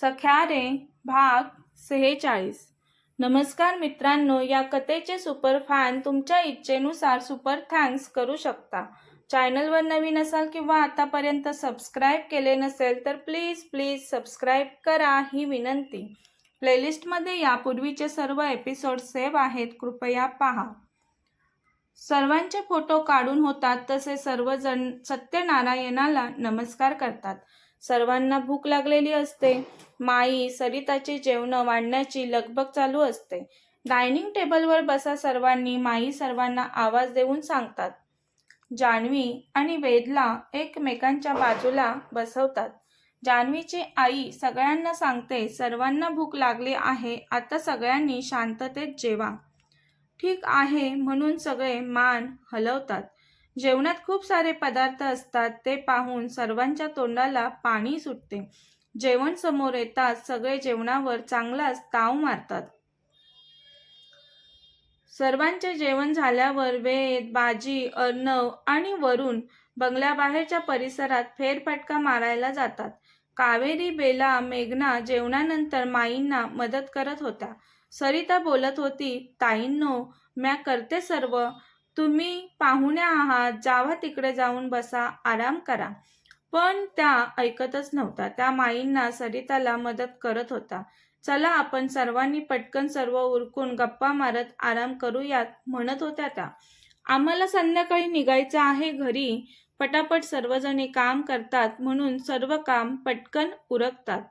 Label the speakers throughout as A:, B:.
A: सख्या रे भाग 46. नमस्कार मित्रांनो, या कथेचे सुपर फॅन तुमच्या इच्छेनुसार सुपर थँक्स करू शकता. चॅनलवर नवीन असाल किंवा आतापर्यंत सबस्क्राईब केले नसेल तर प्लीज सबस्क्राईब करा ही विनंती. प्लेलिस्टमध्ये यापूर्वीचे सर्व एपिसोड सेव्ह आहेत, कृपया पहा. सर्वांचे फोटो काढून होतात तसे सर्वजण सत्यनारायणाला नमस्कार करतात. सर्वांना भूक लागलेली असते. माई सरिताची जेवणं वाढण्याची लगबग चालू असते. डायनिंग टेबलवर बसा सर्वांनी, माई सर्वांना आवाज देऊन सांगतात. जान्हवी आणि वेदला एकमेकांच्या बाजूला बसवतात. जान्हवीची आई सगळ्यांना सांगते, सर्वांना भूक लागली आहे, आता सगळ्यांनी शांततेत जेवा. ठीक आहे म्हणून सगळे मान हलवतात. जेवणात खूप सारे पदार्थ असतात ते पाहून सर्वांच्या तोंडाला पाणी सुटते. जेवण समोर येताच सगळे जेवणावर चांगलाच ताव मारतात. सर्वांचे जेवण झाल्यावर वेद, बाजी, अर्णव आणि वरुण बंगल्याबाहेरच्या परिसरात फेरफटका मारायला जातात. कावेरी, बेला, मेघना जेवणानंतर माईंना मदत करत होत्या. सरिता बोलत होती, ताईंनो, म्या करते सर्व, तुम्ही पाहुण्या आहात, जावा तिकडे जाऊन बसा, आराम करा. पण त्या ऐकतच नव्हता. त्या माईंना सरिताला मदत करत होता. चला आपण सर्वांनी पटकन सर्व उरकून गप्पा मारत आराम करूयात म्हणत होत्या त्या. आम्हाला संध्याकाळी निघायचं आहे घरी. पटापट सर्वजणी काम करतात म्हणून सर्व काम पटकन उरकतात.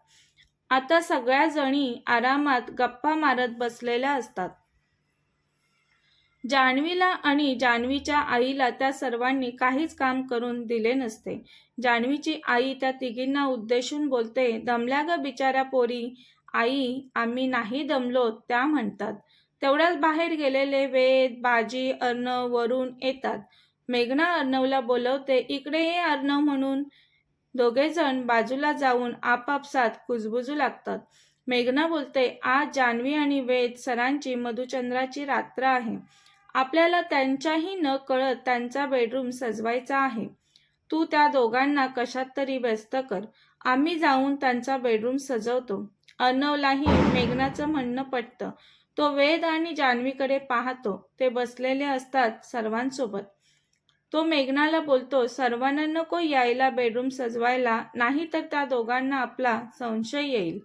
A: आता सगळ्या जणी आरामात गप्पा मारत बसलेल्या असतात. जान्हवीला आणि जान्हवीच्या आईला त्या सर्वांनी काहीच काम करून दिले नसते. जान्हवीची आई त्या तिघींना उद्देशून बोलते, दमल्या ग बिचाऱ्या पोरी. आई, आम्ही नाही दमलो, त्या म्हणतात. तेवढ्याच बाहेर गेलेले वेद, बाजी, अर्णव, वरुण येतात. मेघना अर्णवला बोलवते, इकडे ये अर्णव म्हणून. दोघेजण बाजूला जाऊन आपापसात कुजबुजू लागतात. मेघना बोलते, आज जान्हवी आणि वेद सरांची मधुचंद्राची रात्र आहे. आपल्याला त्यांच्याही न कळत त्यांचा बेडरूम सजवायचा आहे. तू त्या दोघांना कशात तरी व्यस्त कर, आम्ही जाऊन त्यांचा बेडरूम सजवतो. अर्णवलाही मेघनाचं म्हणणं पटतं. तो वेद आणि जान्हवीकडे पाहतो. ते बसलेले असतात सर्वांसोबत. तो मेघनाला बोलतो, सर्वांना नको यायला बेडरूम सजवायला, नाही तर त्या दोघांना आपला संशय येईल.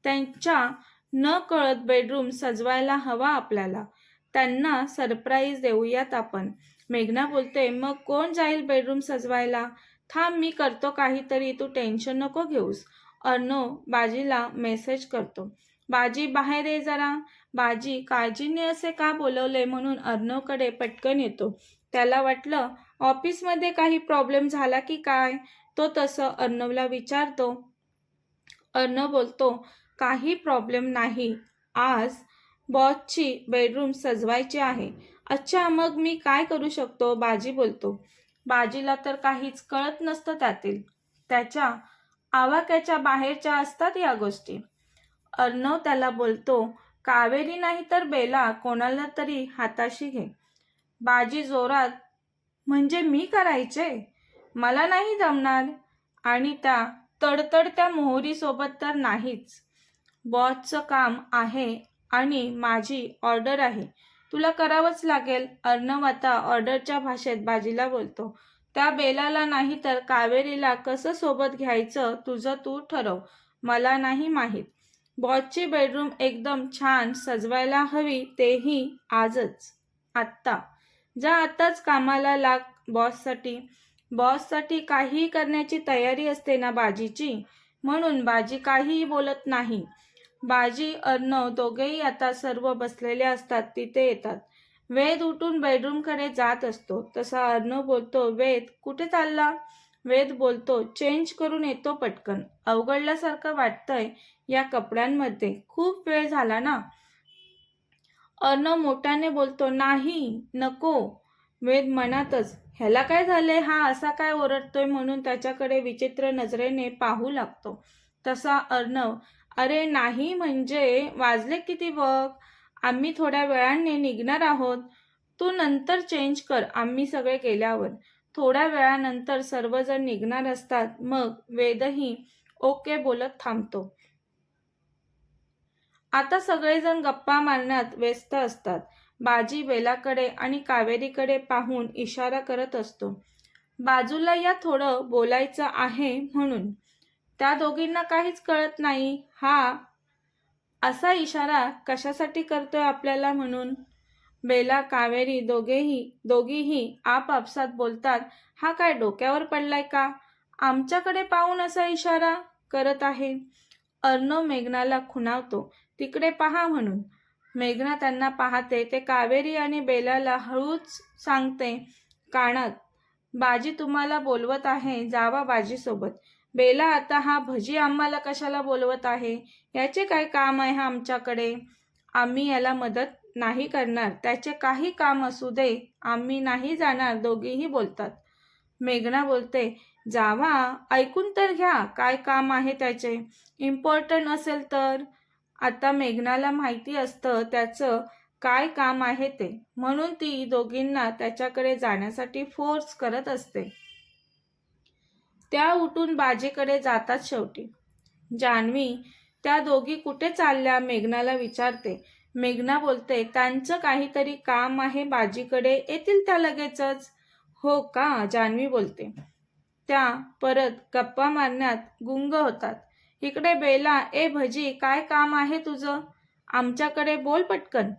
A: त्यांच्या न कळत बेडरूम सजवायला हवा आपल्याला. त्यांना सरप्राईज देऊयात आपण. मेघना बोलते, मग कोण जाईल बेडरूम सजवायला? थांब, मी करतो काहीतरी, तू टेन्शन नको घेऊस. अर्णव बाजीला मेसेज करतो. बाजी, बाहेर ये जरा. बाजी काळजीने असे का बोलवले म्हणून अर्णवकडे पटकन येतो. त्याला वाटलं ऑफिसमध्ये काही प्रॉब्लेम झाला की काय. तो तसं अर्णवला विचारतो. अर्णव बोलतो, काही प्रॉब्लेम नाही, आज बॉसची बेडरूम सजवायची आहे. अच्छा, मग मी काय करू शकतो? बाजी बोलतो. बाजीला तर काहीच कळत नसतं त्यातील. त्याच्या आवाक्याच्या बाहेरच्या असतात या गोष्टी. अर्णव त्याला बोलतो, कावेरी नाही तर बेला, कोणाला तरी हाताशी घे. बाजी जोरात, म्हणजे मी करायचे? मला नाही जमणार. आणि त्या तडतडत्या मोहरीसोबत तर नाहीच. बॉसचं काम आहे आणि माझी ऑर्डर आहे, तुला करावंच लागेल. अर्णव आता ऑर्डरच्या भाषेत बाजीला बोलतो. त्या बेलाला नाही तर कावेरीला कसं सोबत घ्यायचं तुझं तू ठरव, मला नाही माहीत. बॉसची बेडरूम एकदम छान सजवायला हवी, तेही आजच, आत्ता. जा आत्ताच कामाला लाग बॉससाठी. बॉससाठी काहीही करण्याची तयारी असते ना बाजीची, म्हणून बाजी काहीही बोलत नाही. बाजी, अर्णव दोघेही आता सर्व बसलेले असतात तिथे येतात. वेद उठून बेडरूमकडे जात असतो. तसा अर्णव बोलतो, वेद कुठे चालला? वेद बोलतो, चेंज करून येतो पटकन, अवघडल्यासारखं वाटतंय या कपड्यांमध्ये, खूप वेळ झाला ना. अर्णव मोठ्याने बोलतो, नाही, नको. वेद मनातच, ह्याला काय झाले, हा असा काय ओरडतोय म्हणून त्याच्याकडे विचित्र नजरेने पाहू लागतो. तसा अर्णव, अरे नाही म्हणजे वाजले किती बघ, आम्ही थोड्या वेळाने निघणार आहोत, तू नंतर चेंज कर आम्ही सगळे गेल्यावर. थोड्या वेळानंतर सर्वजण निघणार असतात. मग वेदही ओके बोलत थांबतो. आता सगळेजण गप्पा मारण्यात व्यस्त असतात. बाजी बेलाकडे आणि कावेरीकडे पाहून इशारा करत असतो. बाजूला या, थोडं बोलायचं आहे म्हणून. त्या दोघींना काहीच कळत नाही हा असा इशारा कशासाठी करतोय आपल्याला म्हणून. बेला कावेरी दोघीही आपापसात बोलतात, हा काय डोक्यावर पडलाय का? आमच्याकडे पाहून असा इशारा करत आहे. अर्णव मेघनाला खुणावतो, तिकडे पहा म्हणून. मेघना त्यांना पाहते. ते कावेरी आणि बेलाला हळूच सांगते कानात, बाजी तुम्हाला बोलवत आहे, जावा बाजीसोबत. बेला, आता हा भजी आम्हाला कशाला बोलवत आहे? याचे काय काम आहे आमच्याकडे? आम्ही याला मदत नाही करणार. त्याचे काही काम असू दे, आम्ही नाही जाणार, दोघेही बोलतात. मेघना बोलते, जावा, ऐकून तर घ्या, काय काम आहे त्याचे. इम्पॉर्टंट असेल तर. आता मेघनाला माहिती असतं त्याचं काय काम आहे ते, म्हणून ती दोघींना त्याच्याकडे जाण्यासाठी फोर्स करत असते. त्या उठून बाजीकडे जातात शेवटी. जान्हवी त्या दोघी कुठे चालल्या मेघनाला विचारते. मेघना बोलते, त्यांचं काहीतरी काम आहे बाजीकडे, येतील त्या लगेचच. हो का? जान्हवी बोलते. त्या परत गप्पा मारण्यात गुंग होतात. इकडे बेला, ए भजी, काय काम आहे तुझं? आमच्याकडे बोल पटकन.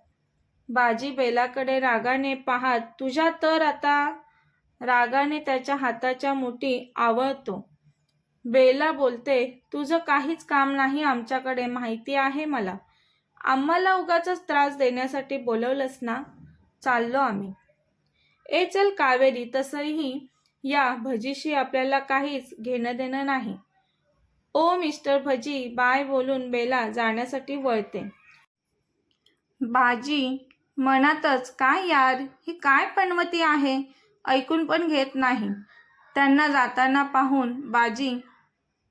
A: बाजी बेलाकडे रागाने पाहत, तुझ्या तर आता. रागाने त्याच्या हाताच्या मुठी आवळतो. बेला बोलते, तुझं काहीच काम नाही आमच्याकडे, माहिती आहे मला. आम्हाला उगाचच त्रास देण्यासाठी बोलवलंस ना? चाललो आम्ही. ए चल कावेरी, तसंही या भजीशी आपल्याला काहीच घेणं देणं नाही. ओ मिस्टर भजी, बाय बोलून बेला जाण्यासाठी वळते. बाजी मनातच, काय यार, ही काय पणवती आहे, ऐकून पण घेत नाही. त्यांना जाताना पाहून बाजी,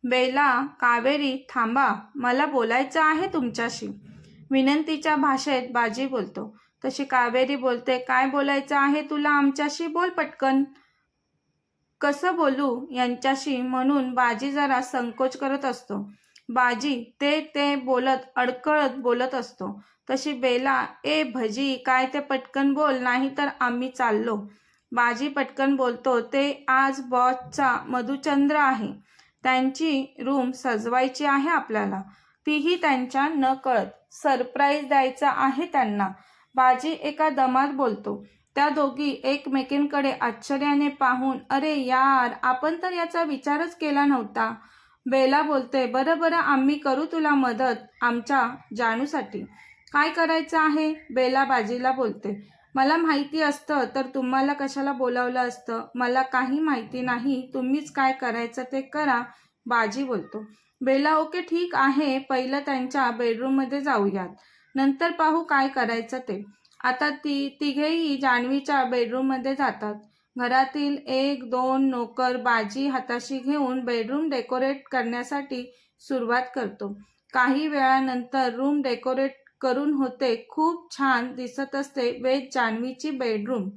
A: बेला, कावेरी, थांबा, मला बोलायचं आहे तुमच्याशी. विनंतीच्या भाषेत बाजी बोलतो. तशी कावेरी बोलते, काय बोलायचं आहे तुला आमच्याशी, बोल पटकन. कसं बोलू यांच्याशी म्हणून बाजी जरा संकोच करत असतो. बाजी ते बोलत अडकळत बोलत असतो. तशी बेला, ए भजी, काय ते पटकन बोल, नाही तर आम्ही चाललो. बाजी पटकन बोलतो, ते आज बॉसचा मधुचंद्र आहे, त्यांची रूम सजवायची आहे आपल्याला, तीही त्यांच्या नकळत. सरप्राईज द्यायचा आहे त्यांना. बाजी एका दमात बोलतो. त्या दोघी एकमेकींकडे आश्चर्याने पाहून, अरे यार, आपण तर याचा विचारच केला नव्हता. बेला बोलते, बरं बरं, आम्ही करू तुला मदत आमच्या जानूसाठी. काय करायचं आहे? बेला बाजीला बोलते, मला माहिती असतं तर तुम्हाला कशाला बोलावलं असतं. मला काही माहिती नाही, तुम्हीच काय करायचं ते करा, बाजी बोलतो. बेला, ओके ठीक आहे, पहिलं त्यांच्या बेडरूममध्ये जाऊयात, नंतर पाहू काय करायचं ते. आता तिघेही जान्हवीच्या बेडरूममध्ये जातात. घरातील 1-2 नोकर बाजी हाताशी घेऊन बेडरूम डेकोरेट करण्यासाठी सुरुवात करतो. काही वेळानंतर रूम डेकोरेट करून होते. खूप छान दिसत असते जान्हवीची बेडरूम.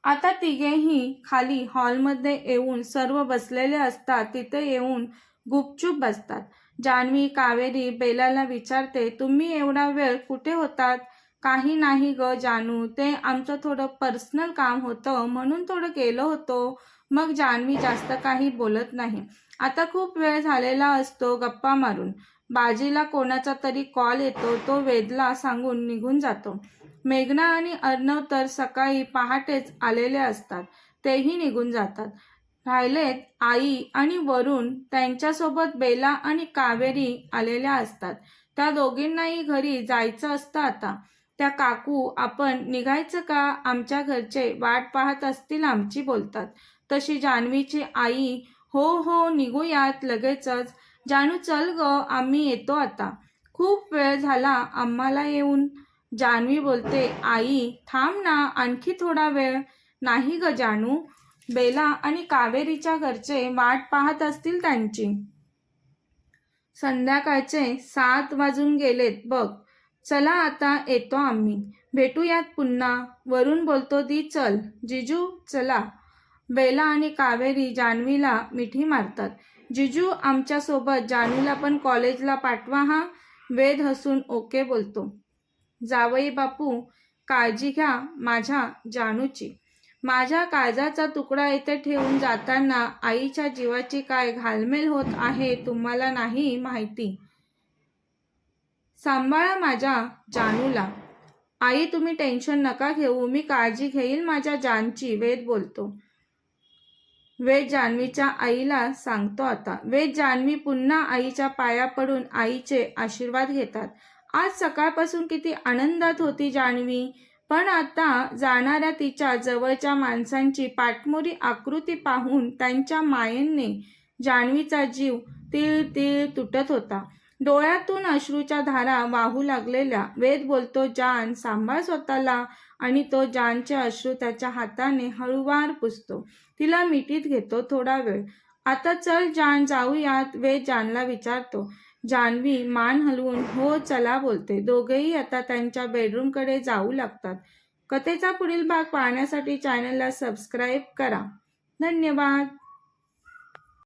A: आता तिघेही खाली हॉलमध्ये येऊन सर्व बसलेले असतात. तिथे येऊन गुपचूप बसतात. जान्हवी कावेरी बेलाला विचारते, तुम्ही एवढा वेळ कुठे होतात? काही नाही ग जानू, ते आमचं थोडं पर्सनल काम होतं म्हणून थोडं गेलो होतो. मग जान्हवी जास्त काही बोलत नाही. आता खूप वेळ झालेला असतो गप्पा मारून. बाजीला कोणाचा तरी कॉल येतो. तो वेदला सांगून निघून जातो. मेघना आणि अर्णव तर सकाळी पहाटेच आलेले असतात. तेही निघून जातात. राहिलेत आई आणि वरुण. त्यांच्यासोबत बेला आणि कावेरी आलेल्या असतात. त्या दोघींनाही घरी जायचं असतं आता. त्या काकू, आपण निघायचं का? आमच्या घरचे वाट पाहत असतील आमची, बोलतात. तशी जान्हवीची आई, हो हो, निघूयात लगेचच. जानू चल ग, आम्ही येतो आता, खूप वेळ झाला आम्हाला येऊन. जान्हवी बोलते, आई थांब ना, आणखी थोडा वेळ. नाही ग जानू, बेला आणि कावेरीच्या घरचे वाट पाहत असतील त्यांची. संध्याकाळचे 7 वाजून गेलेत बघ. चला आता येतो आम्ही, भेटूयात पुन्हा. वरुण बोलतो, दी चल. जिजू चला. बेला आणि कावेरी जान्हवीला मिठी मारतात. जिजू आमच्यासोबत जानूला पण कॉलेजला पाठवा हा. वेद हसून ओके बोलतो. जावई बापू, काळजी घ्या माझ्या जानूची. माझ्या काळजाचा तुकडा इथे ठेवून जाताना आईच्या जीवाची काय घालमेल होत आहे तुम्हाला नाही माहिती. सांभाळा माझ्या जानूला. आई तुम्ही टेन्शन नका घेऊ, मी काळजी घेईल माझ्या जानची, वेद बोलतो. वेद जान्हवीच्या आईला सांगतो आता. वेद जान्हवी पुन्हा आईच्या पाया पडून आईचे आशीर्वाद घेतात. आज सकाळपासून किती आनंदात होती जान्हवी, पण आता जाणाऱ्या तिच्या जवळच्या माणसांची पाठमोरी आकृती पाहून त्यांच्या मायेने जान्हवीचा जीव तीळ तीळ तुटत होता. डोळ्यातून अश्रूच्या धारा वाहू लागलेल्या. वेद बोलतो, जान सांभाळ स्वतःला, आणि तो जानचे अश्रू त्याच्या हाताने हळूवार पुसतो. तिला मिठीत घेतो थोडा वेळ. आता चल जान जाऊयात, वेद जानला विचारतो. जान्हवी मान हलवून हो चला बोलते. दोघेही आता त्यांच्या बेडरूमकडे जाऊ लागतात. कथेचा पुढील भाग पाहण्यासाठी चॅनलला सबस्क्राईब करा. धन्यवाद.